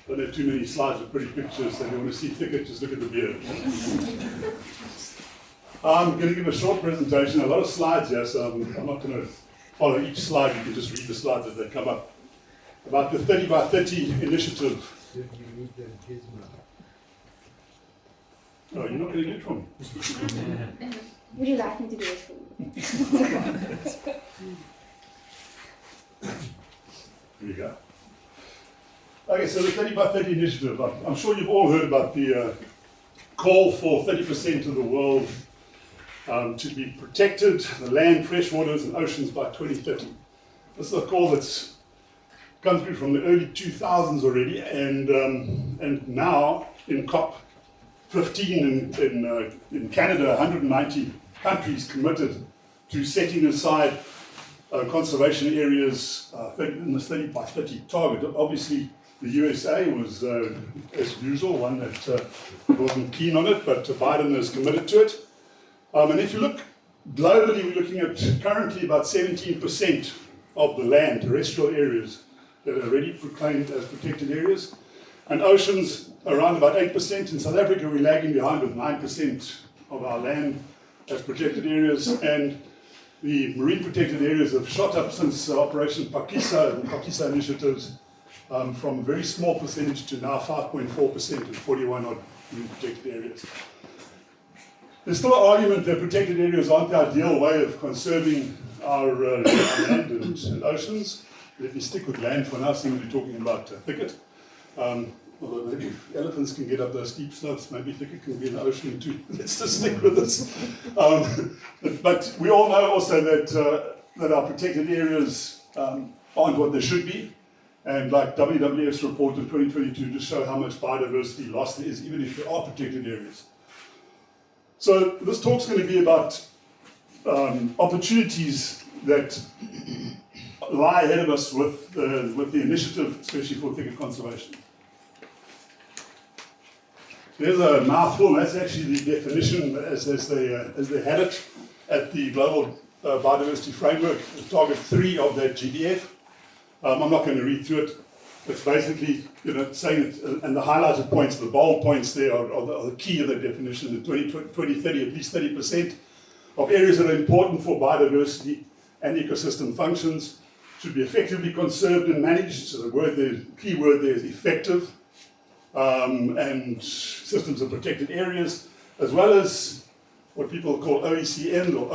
Don't have too many slides with pretty pictures, so if you want to see Thicket, just look at the beard. I'm going to give a short presentation, a lot of slides here, so I'm not going to follow each slide. You can just read the slides as they come up. About the 30 by 30 initiative. Oh, you're not going to get it from me. Would you like me to do it for you? Here you go. Okay, so the 30 by 30 initiative. I'm sure you've all heard about the call for 30% of the world to be protected, the land, fresh waters and oceans by 2030. This is a call that's come through from the early 2000s already, and now in COP15 in Canada, 190 countries committed to setting aside conservation areas in this 30 by 30 target. Obviously, the USA was, as usual, one that wasn't keen on it, but Biden is committed to it. And if you look globally, we're looking at currently about 17% of the land, terrestrial areas, that are already proclaimed as protected areas. And oceans, around about 8%. In South Africa, we're lagging behind with 9% of our land as protected areas. And the marine protected areas have shot up since Operation Pakisa and Pakisa initiatives from a very small percentage to now 5.4% and 41 odd marine protected areas. There's still an argument that protected areas aren't the ideal way of conserving our land and oceans. Let me stick with land for now, seeing we're talking about Thicket. Although maybe if elephants can get up those steep slopes, maybe Thicket can be in the ocean too. Let's just stick with this. But we all know also that our protected areas aren't what they should be. And like WWF's report in 2022 just show how much biodiversity loss there is, even if there are protected areas. So this talk's going to be about opportunities that lie ahead of us with the initiative, especially for thicket conservation. There's a mouthful. That's actually the definition as they had it at the Global Biodiversity Framework, Target 3 of that GDF. I'm not going to read through it. It's basically, saying it, and the highlighted points, the bold points there are the key of the definition. The 2030, at least 30% of areas that are important for biodiversity and ecosystem functions should be effectively conserved and managed. So the key word there is effective, and systems of protected areas, as well as what people call OECN or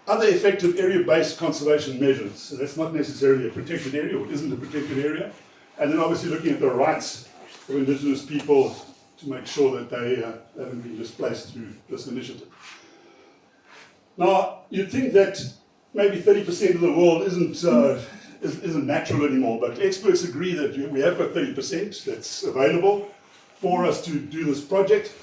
other effective area-based conservation measures. So that's not necessarily a protected area or isn't a protected area. And then obviously looking at the rights of indigenous people to make sure that they haven't been displaced through this initiative. Now, you'd think that maybe 30% of the world isn't natural anymore, but experts agree that we have got 30% that's available for us to do this project.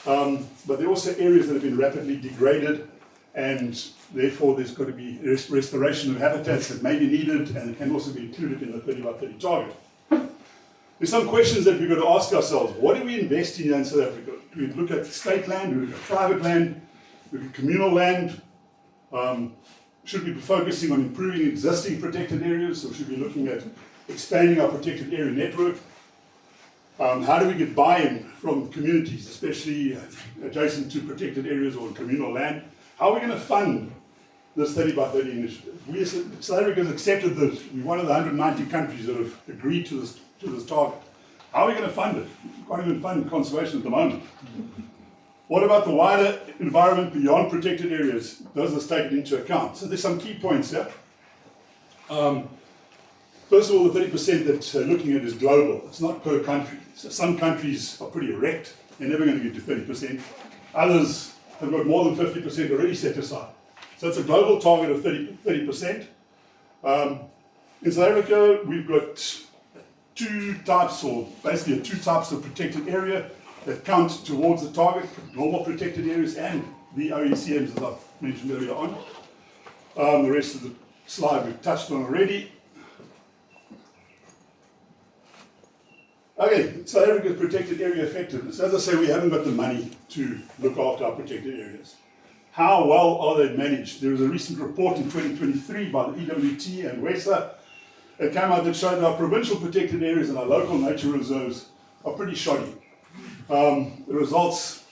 But there are also areas that have been rapidly degraded, and therefore there's got to be restoration of habitats that may be needed, and it can also be included in the 30 by 30 target. There's some questions that we've got to ask ourselves. What do we invest in here in South Africa? Do we look at state land? Do we look at private land? Do we look at communal land? Should we be focusing on improving existing protected areas, or should we be looking at expanding our protected area network? How do we get buy-in from communities, especially adjacent to protected areas or communal land? How are we going to fund this 30 by 30 initiative? South Africa has accepted that we're one of the 190 countries that have agreed to this target. How are we going to fund it? We can't even fund conservation at the moment. What about the wider environment beyond protected areas? Does this take it into account? So there's some key points here. First of all, the 30% that they're looking at is global. It's not per country. So some countries are pretty wrecked. They're never going to get to 30%. Others have got more than 50% already set aside. So it's a global target of 30%. In South Africa, we've got two types of protected area that count towards the target, normal protected areas and the OECMs, as I mentioned earlier on. The rest of the slide we've touched on already. Okay, South Africa's protected area effectiveness. As I say, we haven't got the money to look after our protected areas. How well are they managed? There was a recent report in 2023 by the EWT and WESA it came out that showed that our provincial protected areas and our local nature reserves are pretty shoddy. The results,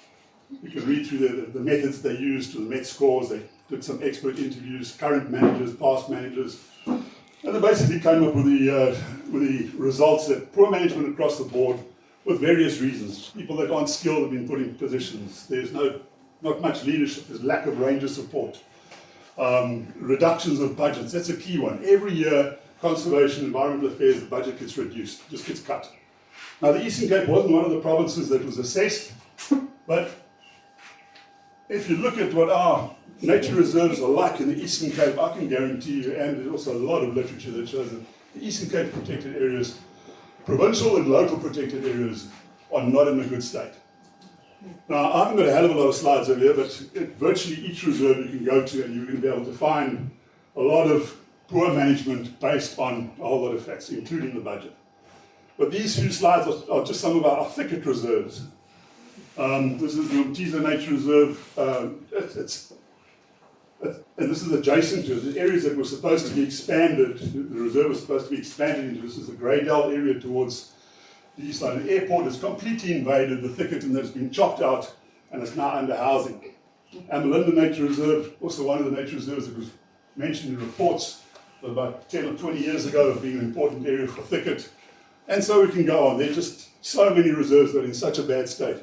you can read through the methods they used, to the Met scores. They did some expert interviews, current managers, past managers, and they basically came up with the results that poor management across the board, with various reasons. People that aren't skilled have been put in positions. There's not much leadership. There's lack of ranger support. Reductions of budgets. That's a key one. Every year, conservation, environmental affairs, the budget gets reduced, just gets cut. Now, the Eastern Cape wasn't one of the provinces that was assessed, but if you look at what our nature reserves are like in the Eastern Cape, I can guarantee you, and there's also a lot of literature that shows that the Eastern Cape protected areas, provincial and local protected areas, are not in a good state. Now, I haven't got a hell of a lot of slides over here, but virtually each reserve you can go to and you're going to be able to find a lot of poor management based on a whole lot of facts, including the budget. But these few slides are just some of our Thicket reserves. This is the Umtiza Nature Reserve. And this is adjacent to it. The areas that were supposed to be expanded, the reserve was supposed to be expanded into. This is the Greydale area towards the East London Airport. Has completely invaded the thicket and has been chopped out and is now under housing. Amalinda Nature Reserve, also one of the nature reserves that was mentioned in reports about 10 or 20 years ago of being an important area for thicket. And so we can go on. There are just so many reserves that are in such a bad state.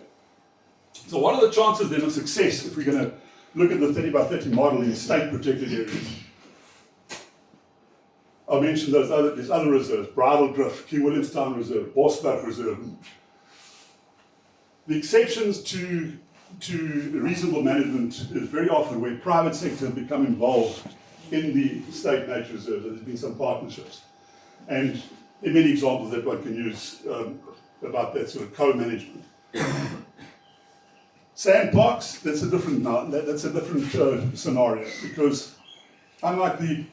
So what are the chances then of success if we're going to look at the 30x30 model in state protected areas? I mentioned there's other reserves, Bridal Drift, King Williamstown Reserve, Bosbach Reserve. The exceptions to reasonable management is very often where private sector have become involved in the state nature reserves. There's been some partnerships. And there are many examples that one can use about that sort of co-management. Sandparks, that's a different scenario, because unlike the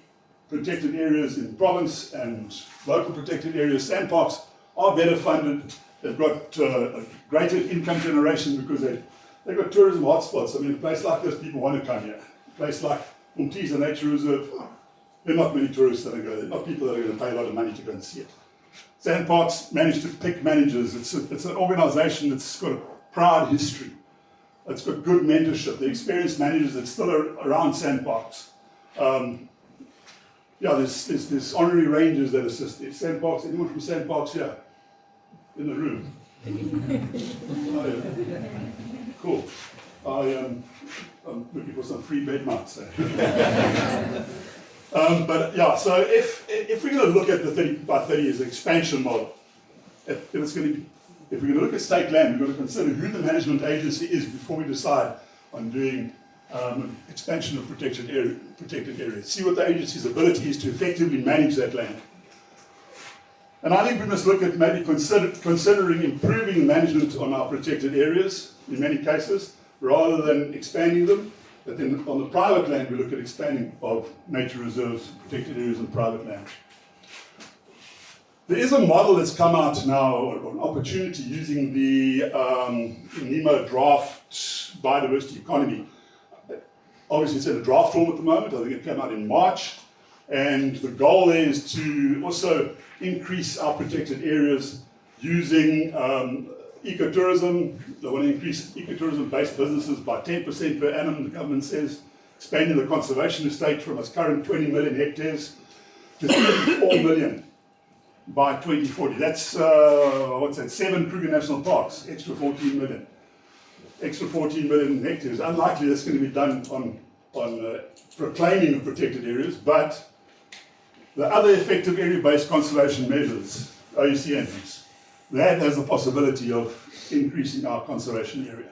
protected areas in province and local protected areas, sandparks are better funded. They've got a greater income generation because they've got tourism hotspots. I mean, a place like this, people want to come here. A place like Umtiza Nature Reserve, there are not many tourists that are going to go there. Not people that are going to pay a lot of money to go and see it. Sandparks manage to pick managers. It's an organisation that's got a proud history. It's got good mentorship. The experienced managers that still are around sandparks. There's honorary rangers that assist there. Sandparks, anyone from sandparks here? In the room? Oh, yeah. Cool. I'm looking for some free bed mats. So if we're going to look at the 30x30 as an expansion model, if we're going to look at state land, we've got to consider who the management agency is before we decide on doing expansion of protected areas. See what the agency's ability is to effectively manage that land. And I think we must look at maybe considering improving management on our protected areas in many cases, rather than expanding them. But then on the private land, we look at expanding of nature reserves, protected areas and private land. There is a model that's come out now, or an opportunity using the NEMO draft biodiversity economy. Obviously it's in a draft form at the moment. I think it came out in March. And the goal there is to also increase our protected areas using ecotourism. They want to increase ecotourism-based businesses by 10% per annum, the government says, expanding the conservation estate from its current 20 million hectares to 34 million by 2040. That's, 7 Kruger National Parks, extra 14 million. Extra 14 million hectares. Unlikely that's going to be done on proclaiming the protected areas, but the other effective area-based conservation measures, OECMs, that has the possibility of increasing our conservation area.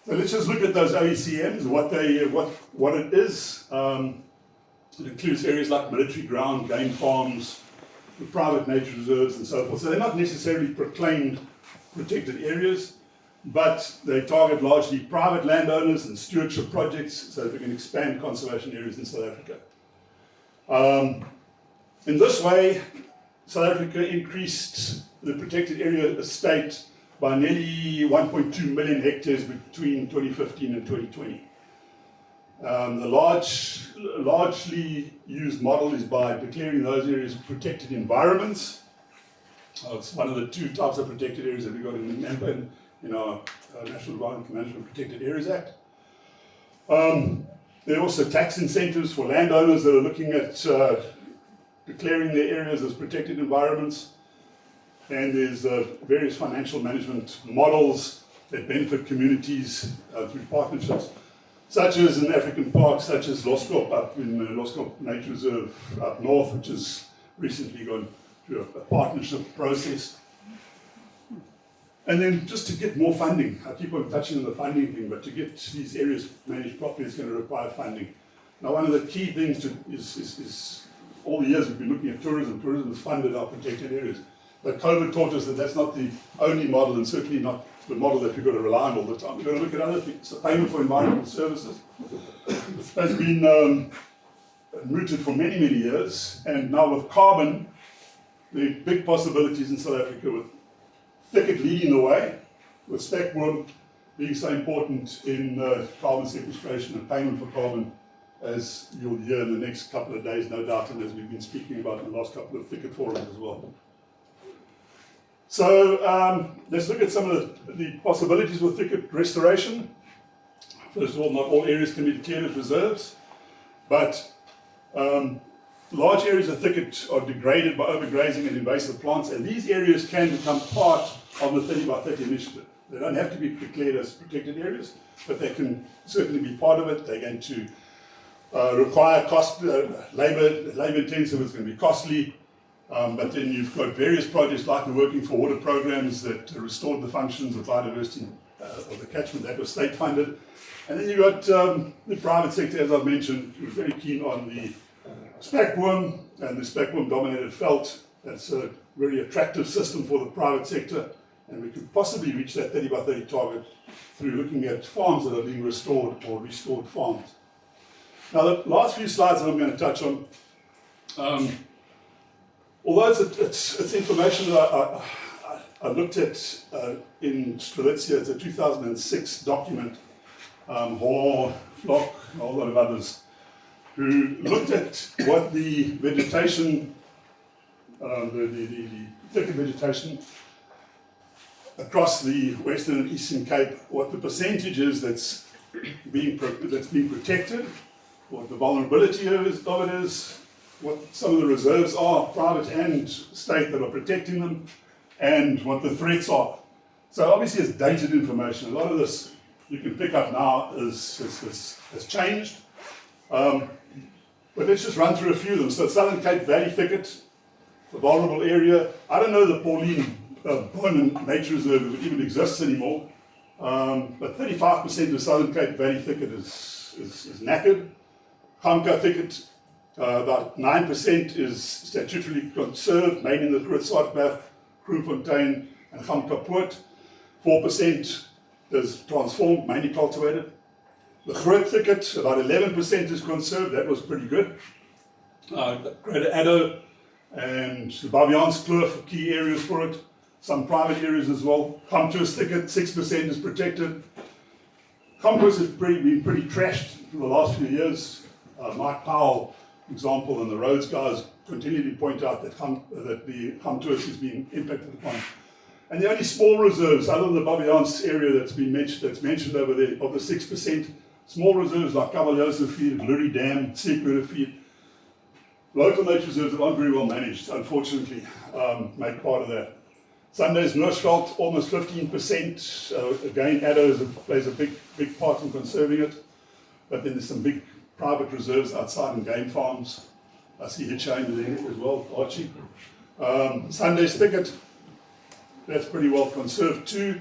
So let's just look at those OECMs, what it is. It includes areas like military ground, game farms, the private nature reserves and so forth. So they're not necessarily proclaimed protected areas, but they target largely private landowners and stewardship projects so that we can expand conservation areas in South Africa. In this way, South Africa increased the protected area estate by nearly 1.2 million hectares between 2015 and 2020. The largely used model is by declaring those areas protected environments. It's one of the two types of protected areas that we've got in our National Environmental Management Protected Areas Act. There are also tax incentives for landowners that are looking at declaring their areas as protected environments. And there's various financial management models that benefit communities through partnerships, such as in African parks, such as Loskop up in Loskop Nature Reserve up north, which has recently gone through a partnership process. And then just to get more funding, I keep on touching on the funding thing, but to get these areas managed properly is going to require funding. Now, one of the key things is all the years we've been looking at tourism. Tourism has funded our protected areas. But COVID taught us that that's not the only model, and certainly not the model that we've got to rely on all the time. We've got to look at other things. So payment for environmental services has been mooted for many, many years. And now with carbon, the big possibilities in South Africa with Thicket leading the way, with speckworm being so important in carbon sequestration and payment for carbon, as you'll hear in the next couple of days, no doubt, and as we've been speaking about in the last couple of Thicket forums as well. So let's look at some of the possibilities with thicket restoration. First of all, not all areas can be declared as reserves, but large areas of thicket are degraded by overgrazing and invasive plants, and these areas can become part of the 30x30 initiative. They don't have to be declared as protected areas, but they can certainly be part of it. They're going to require labor intensive, it's going to be costly. But then you've got various projects like the Working for Water programs that restored the functions of biodiversity of the catchment that was state funded. And then you've got the private sector, as I've mentioned, who's very keen on the speckworm and the speckworm dominated felt. That's a very attractive system for the private sector, and we could possibly reach that 30x30 target through looking at farms that are being restored or restored farms. Now the last few slides that I'm going to touch on, although it's information that I looked at in Strelitzia, it's a 2006 document, Hall, Flock, and a whole lot of others, who looked at what the vegetation, the thicket vegetation across the Western and Eastern Cape, what the percentage is that's being protected, what the vulnerability of it is, what some of the reserves are, private and state, that are protecting them, and what the threats are. So obviously it's dated information. A lot of this you can pick up now has changed. But let's just run through a few of them. So Southern Cape Valley Thicket, a vulnerable area. I don't know the Pauline Bonin Nature Reserve if it even exists anymore. But 35% of Southern Cape Valley Thicket is knackered. Gamka Thicket, about 9% is statutorily conserved, mainly in the Grootsaartberg, Groenfontein, and Gamka Poort. 4% is transformed, mainly cultivated. The Groot Thicket, about 11% is conserved. That was pretty good. Greater Addo and the Baviaanskloof, key areas for it. Some private areas as well. Gamtoos Thicket, 6% is protected. Gamtoos has been pretty trashed for the last few years. Mike Powell, for example, and the roads guys continually point out that the Gamtoos is being impacted upon. And the only small reserves, other than the Baviaans area that's mentioned over there, of the 6%, small reserves like Kavaljosa Field, Lurie Dam, Sekura Field, local nature reserves that aren't very well managed, unfortunately, make part of that. Sunday's Noordveld, almost 15%. Again, Addo plays a big part in conserving it. But then there's some big private reserves outside in game farms. I see Hitchhinder there as well, Archie. Sunday's Thicket, that's pretty well conserved too.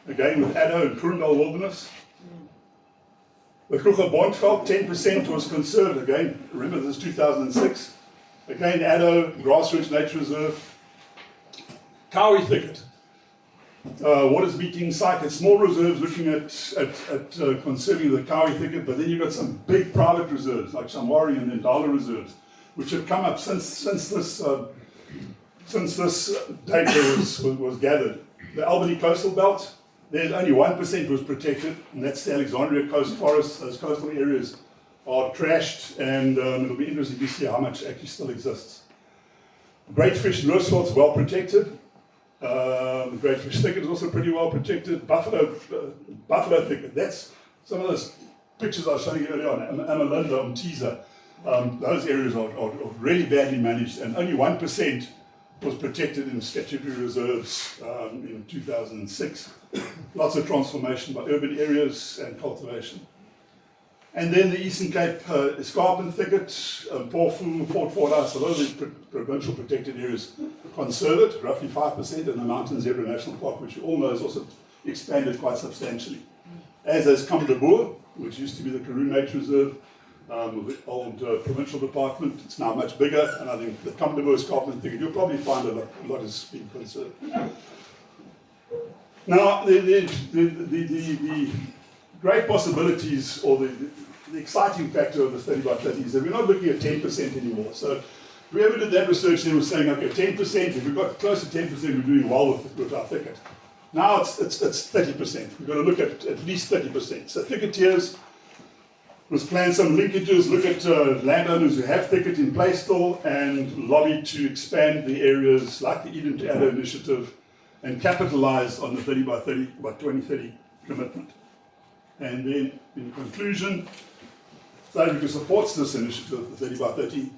Again with Addo and Kroondal Wilderness. The Kruger Bondveld, 10% was conserved. Again, remember this is 2006. Again, Addo, Grassroots Nature Reserve. Kauri Thicket. Waters meeting Thicket, small reserves looking at conserving the Kauri Thicket, but then you've got some big private reserves like Shamwari and then Dala reserves, which have come up since this data was gathered. The Albany Coastal Belt, there's only 1% was protected, and that's the Alexandria Coast Forest, those coastal areas are trashed, and it'll be interesting to see how much actually still exists. Great fish Roosevelt is well protected. The Great Fish Thicket is also pretty well protected. Buffalo Thicket, that's some of those pictures I was showing you earlier on, Amalinda and Teaser. Those areas are really badly managed, and only 1% was protected in statutory reserves in 2006. Lots of transformation by urban areas and cultivation. And then the Eastern Cape Escarpment Thicket, Porfu, Fort Fordyce, a lot of the provincial protected areas conserve it, roughly 5%, and the Mountain Zebra National Park, which you all know has also expanded quite substantially. As has Camp de Boer, which used to be the Karoo Nature Reserve, the old provincial department. It's now much bigger, and I think the Camp de Boer Escarpment Thicket, you'll probably find a lot is being conserved. Now, the great possibilities, or the exciting factor of the 30 by 30 is that we're not looking at 10% anymore. So whoever did that research then was saying, okay, 10%, if we've got close to 10%, we're doing well with our thicket. Now it's 30%. We've got to look at least 30%. So thicketiers, let's plan some linkages, look at landowners who have thicket in place still, and lobby to expand the areas like the Eden to Addo initiative and capitalize on the 30 by 30 by 2030 commitment. And then, in conclusion, South Africa supports this initiative, the 30 by 30.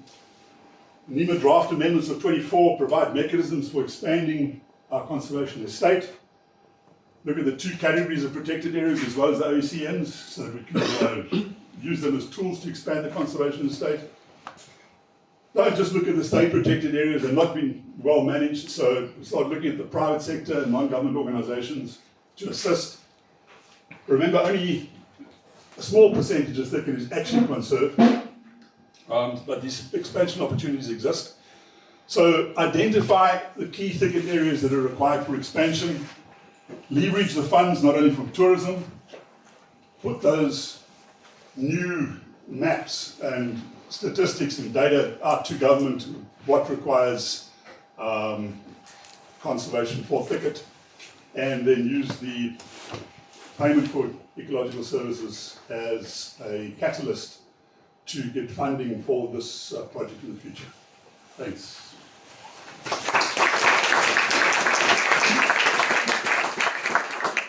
NEMA draft amendments of 24 provide mechanisms for expanding our conservation estate. Look at the two categories of protected areas as well as the OECNs, so that we can use them as tools to expand the conservation estate. Don't just look at the state protected areas, they're not being well managed, so start looking at the private sector and non-government organizations to assist. Remember, only a small percentage of thicket is actually conserved, but these expansion opportunities exist. So identify the key thicket areas that are required for expansion, leverage the funds not only from tourism, put those new maps and statistics and data out to government, what requires conservation for thicket, and then use the payment for ecological services as a catalyst to get funding for this project in the future. Thanks.